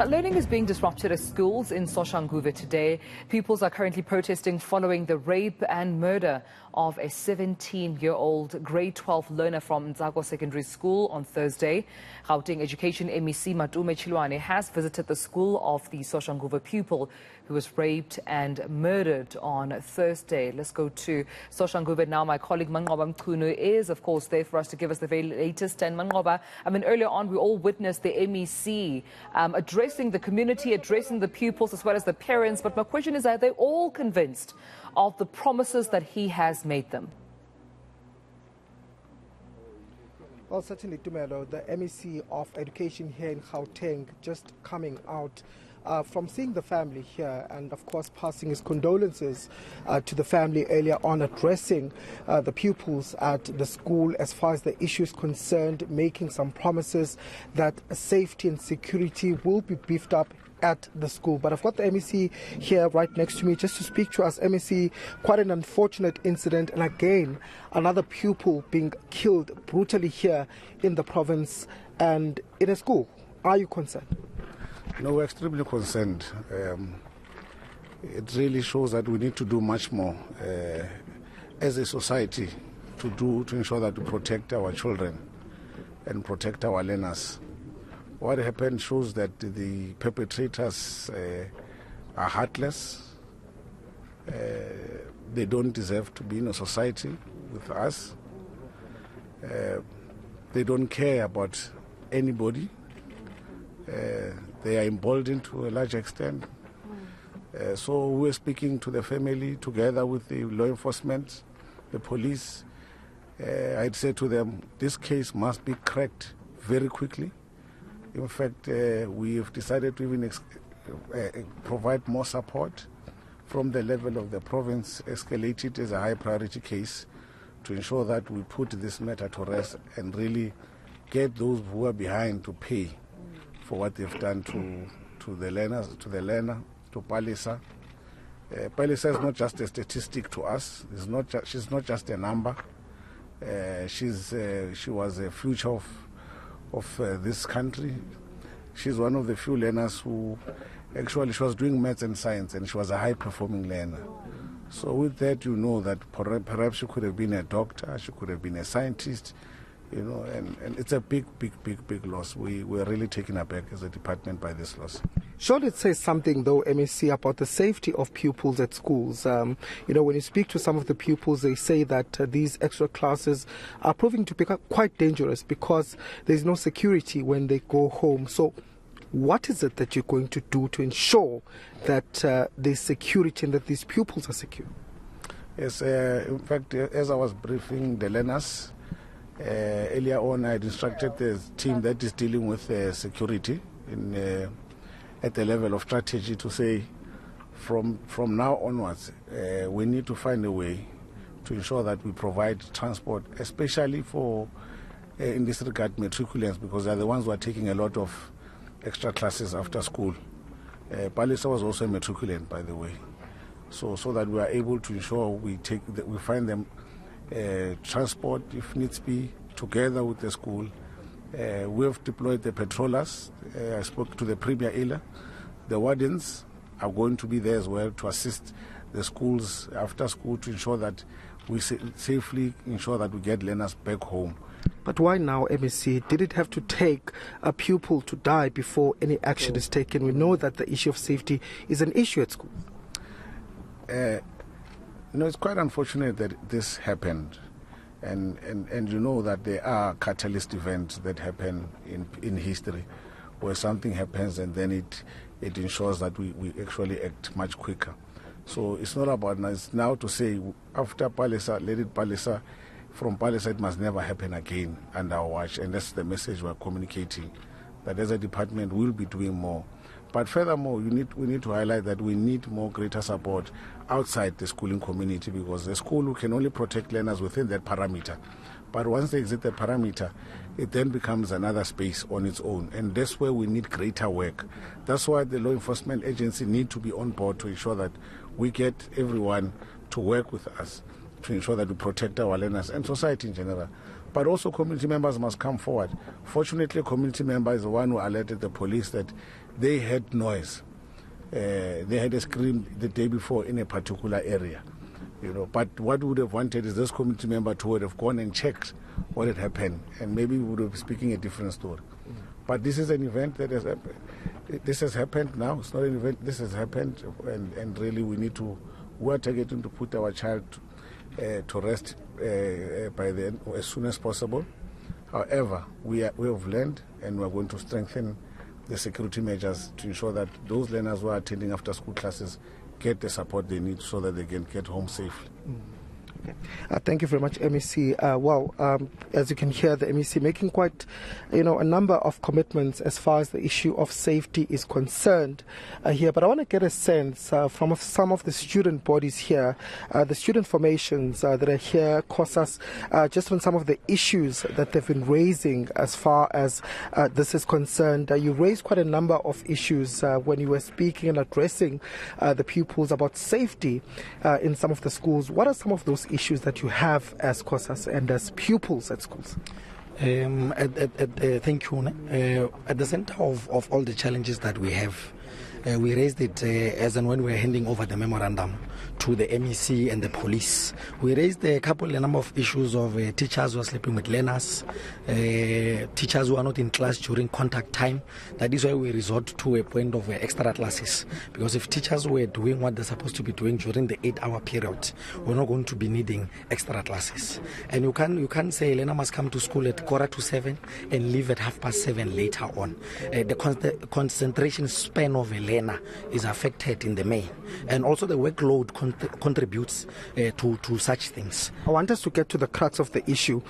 Learning is being disrupted at schools in Soshanguve today. Pupils are currently protesting following the rape and murder of a 17-year-old grade 12 learner from Ntsako Secondary School on Thursday. Gauteng Education MEC Manqoba Mchunu has visited the school of the Soshanguve pupil who was raped and murdered on Thursday. Let's go to Soshanguve now. My colleague Manqoba Mchunu is, of course, there for us to give us the very latest. And Manqoba, earlier on we all witnessed the MEC addressing the community, addressing the pupils as well as the parents. But my question is, are they all convinced of the promises that he has made them? Well, certainly, Tumelo, the MEC of Education here in Gauteng just coming out from seeing the family here and, of course, passing his condolences to the family earlier on, addressing the pupils at the school as far as the issue is concerned, making some promises that safety and security will be beefed up at the school. But I've got the MEC here right next to me just to speak to us. MEC, quite an unfortunate incident, and again, another pupil being killed brutally here in the province and in a school. Are you concerned? No, we're extremely concerned. It really shows that we need to do much more as a society to ensure that we protect our children and protect our learners. What happened shows that the perpetrators are heartless. They don't deserve to be in a society with us. They don't care about anybody. They are emboldened to a large extent. So we're speaking to the family together with the law enforcement, the police. I'd say to them, this case must be cracked very quickly. In fact, we have decided to even provide more support from the level of the province, escalate it as a high priority case to ensure that we put this matter to rest and really get those who are behind to pay for what they've done to the learners, to Palisa. Palisa is not just a statistic to us. She's not just a number. She was a future of this country. She's one of the few learners who actually, she was doing maths and science, and she was a high-performing learner. So with that, you know that perhaps she could have been a doctor, she could have been a scientist, you know, and it's a big loss. We're really taken aback as a department by this loss. Surely it says something, though, MEC, about the safety of pupils at schools. When you speak to some of the pupils, they say that these extra classes are proving to become quite dangerous because there's no security when they go home. So what is it that you're going to do to ensure that there's security and that these pupils are secure? Yes, in fact, as I was briefing the learners, earlier on I had instructed the team that is dealing with security at the level of strategy to say from now onwards we need to find a way to ensure that we provide transport, especially for in this regard matriculants, because they're the ones who are taking a lot of extra classes after school. Palisa was also a matriculant, by the way, so that we are able to ensure we find them transport, if needs be, together with the school. We have deployed the patrollers. I spoke to the Premier Ila. The wardens are going to be there as well to assist the schools after school to ensure that we safely ensure that we get learners back home. But why now, MEC? Did it have to take a pupil to die before any action is taken? We know that the issue of safety is an issue at schools. It's quite unfortunate that this happened, and you know that there are catalyst events that happen in history where something happens and then it ensures that we actually act much quicker. So it's not about now to say after Palisa, let it Palisa, from Palisa it must never happen again under our watch, and that's the message we're communicating, that as a department we'll be doing more. But furthermore, we need to highlight that we need more greater support outside the schooling community, because the school can only protect learners within that parameter. But once they exit the parameter, it then becomes another space on its own. And that's where we need greater work. That's why the law enforcement agency need to be on board to ensure that we get everyone to work with us to ensure that we protect our learners and society in general. But also community members must come forward. Fortunately, a community member is the one who alerted the police that they heard noise. They had a scream the day before in a particular area. But what we would have wanted is this community member to would have gone and checked what had happened, and maybe we would have been speaking a different story. But this is an event that has happened. This has happened now. It's not an event. This has happened, and really we are targeting to put our child to rest by then as soon as possible. However, we have learned, and we are going to strengthen the security measures to ensure that those learners who are attending after school classes get the support they need so that they can get home safely. Thank you very much, MEC. As you can hear, the MEC making quite, a number of commitments as far as the issue of safety is concerned here. But I want to get a sense from some of the student bodies here, the student formations that are here, COSAS, just on some of the issues that they've been raising as far as this is concerned. You raised quite a number of issues when you were speaking and addressing the pupils about safety in some of the schools. What are some of those issues that you have as COSAS and as pupils at schools? Thank you. At the center of all the challenges that we have, we raised it as and when we were handing over the memorandum to the MEC and the police. We raised a number of issues of teachers who are sleeping with learners, teachers who are not in class during contact time. That is why we resort to a point of extra classes. Because if teachers were doing what they're supposed to be doing during the 8-hour period, we're not going to be needing extra classes. And you can't say a learner must come to school at 6:45 and leave at 7:30 later on. The concentration span of a learner is affected in the main. And also the workload contributes to such things. I want us to get to the crux of the issue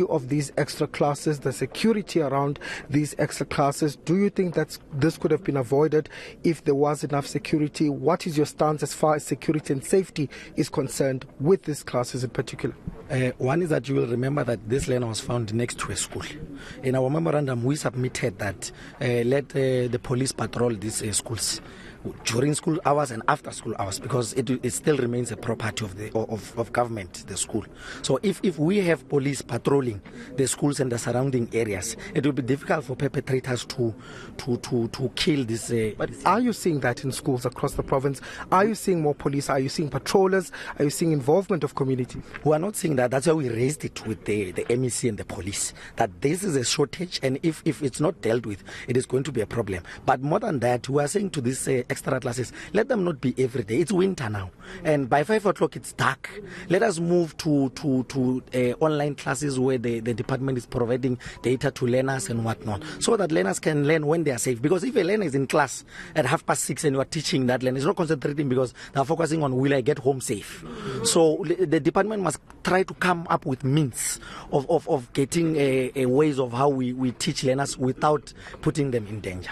of these extra classes, the security around these extra classes. Do you think that this could have been avoided if there was enough security? What is your stance as far as security and safety is concerned with these classes in particular? One is that you will remember that this learner was found next to a school. In our memorandum, we submitted that let the police patrol these schools during school hours and after school hours, because it still remains a property of government, the school. So if we have police patrolling the schools and the surrounding areas, it will be difficult for perpetrators to kill this. But are you seeing that in schools across the province? Are you seeing more police? Are you seeing patrollers? Are you seeing involvement of communities? We are not seeing that. That's why we raised it with the MEC and the police, that this is a shortage, and if it's not dealt with, it is going to be a problem. But more than that, we are saying to this extra classes, let them not be every day. It's winter now, and by 5 o'clock it's dark. Let us move to online classes where the department is providing data to learners and whatnot, so that learners can learn when they are safe. Because if a learner is in class at 6:30 and you are teaching that learner, is not concentrating because they are focusing on will I get home safe. So the department must try to come up with means of getting a ways of how we teach learners without putting them in danger.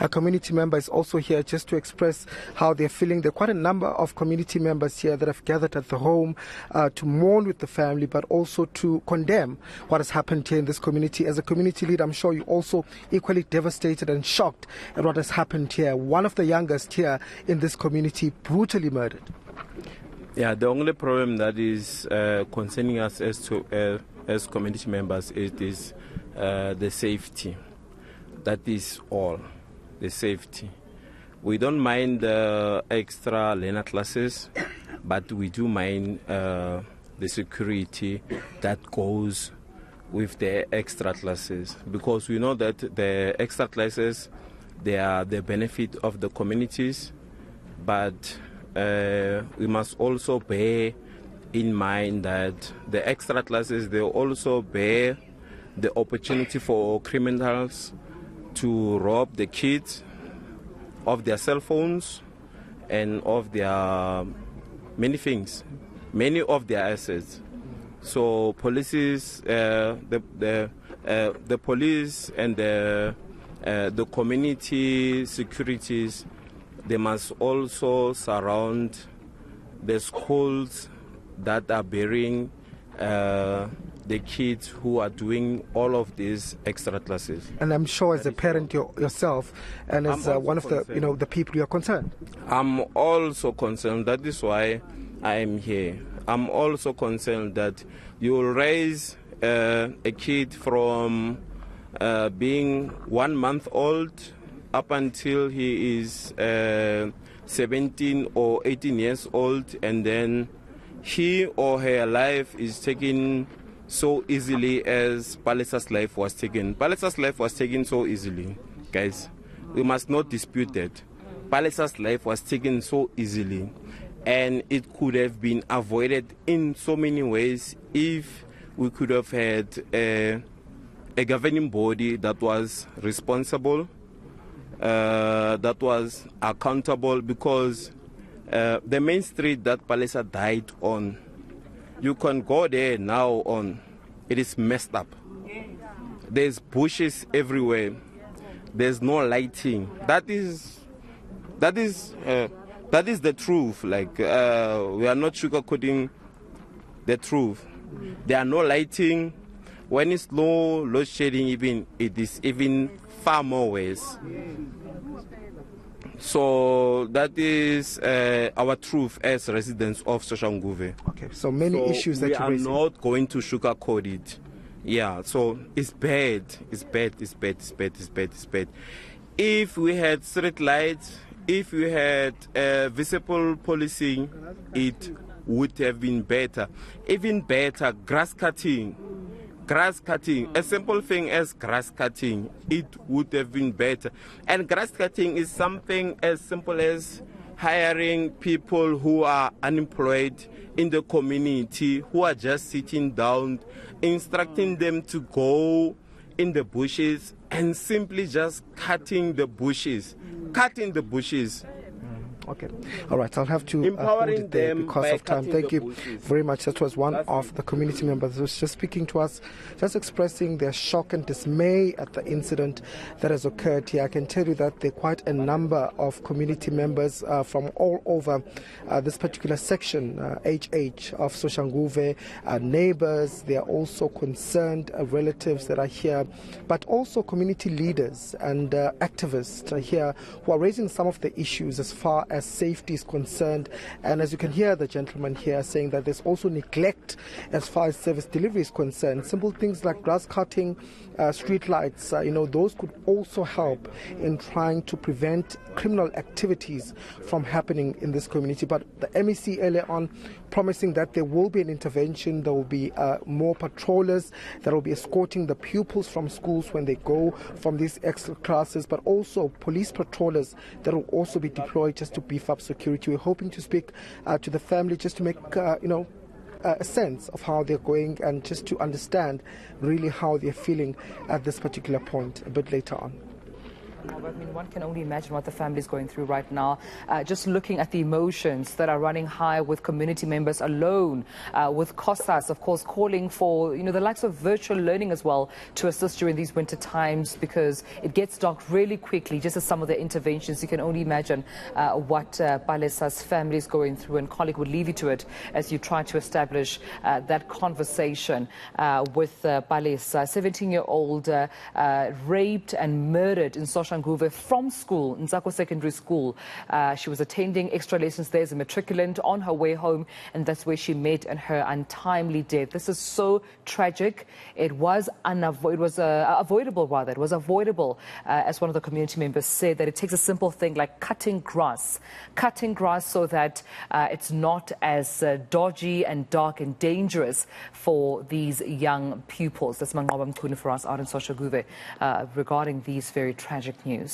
A community member is also here just to express how they're feeling. There are quite a number of community members here that have gathered at the home to mourn with the family, but also to condemn what has happened here in this community. As a community leader, I'm sure you're also equally devastated and shocked at what has happened here. One of the youngest here in this community brutally murdered. Yeah, the only problem that is concerning us as community members is the safety. That is all, the safety. We don't mind the extra learner classes, but we do mind the security that goes with the extra classes, because we know that the extra classes, they are the benefit of the communities, but we must also bear in mind that the extra classes, they also bear the opportunity for criminals to rob the kids of their cell phones and of their many things, many of their assets. So policies, the police and the community securities, they must also surround the schools that are bearing the kids who are doing all of these extra classes. And I'm sure as a parent yourself and as one of the people, you're concerned. I'm also concerned. That is why I am here. I'm also concerned that you will raise a kid from being 1 month old up until he is 17 or 18 years old, and then he or her life is taken so easily as Palisa's life was taken. Palisa's life was taken so easily, guys. We must not dispute that. Palisa's life was taken so easily, and it could have been avoided in so many ways if we could have had a governing body that was responsible, that was accountable, because the main street that Palisa died on, you can go there now on, it is messed up. There's bushes everywhere. There's no lighting. That is the truth. Like, we are not sugarcoating the truth. There are no lighting. When it's low load shedding, even it is even far more worse. So that is our truth as residents of Soshanguve. Okay, so many issues that you're raising. We are not going to sugarcoat it. Yeah, so it's bad. It's bad. It's bad. It's bad. It's bad. It's bad. If we had street lights, if we had visible policing, it would have been better. Even better, grass cutting. Grass cutting, a simple thing as grass cutting, it would have been better. And grass cutting is something as simple as hiring people who are unemployed in the community, who are just sitting down, instructing them to go in the bushes and simply just cutting the bushes. Cutting the bushes. Okay. All right. I'll have to hold it there because of time. Thank you very much. That was one of the community members who was just speaking to us, just expressing their shock and dismay at the incident that has occurred here. I can tell you that there are quite a number of community members from all over this particular section, HH of Soshanguve, neighbors. They are also concerned, relatives that are here, but also community leaders and activists are here who are raising some of the issues as far as safety is concerned. And as you can hear the gentleman here saying that there's also neglect as far as service delivery is concerned. Simple things like grass cutting, street lights, those could also help in trying to prevent criminal activities from happening in this community. But the MEC earlier on promising that there will be an intervention, there will be more patrollers that will be escorting the pupils from schools when they go from these extra classes, but also police patrollers that will also be deployed just to beef up security. We're hoping to speak to the family just to make, a sense of how they're going and just to understand really how they're feeling at this particular point a bit later on. I mean, one can only imagine what the family is going through right now. Just looking at the emotions that are running high with community members alone, with COSAS, of course, calling for, the likes of virtual learning as well to assist during these winter times because it gets dark really quickly. Just as some of the interventions, you can only imagine what Palisa's family is going through, and colleague would leave you to it as you try to establish that conversation with Palisa, 17-year-old raped and murdered in Soshanguve from school, Ntsako Secondary School. She was attending extra lessons there as a matriculant on her way home, and that's where she met and her untimely death. This is so tragic. It was avoidable, rather. It was avoidable, as one of the community members said, that it takes a simple thing like cutting grass so that it's not as dodgy and dark and dangerous for these young pupils. That's Manqoba Mchunu for us out in Soshanguve regarding these very tragic news.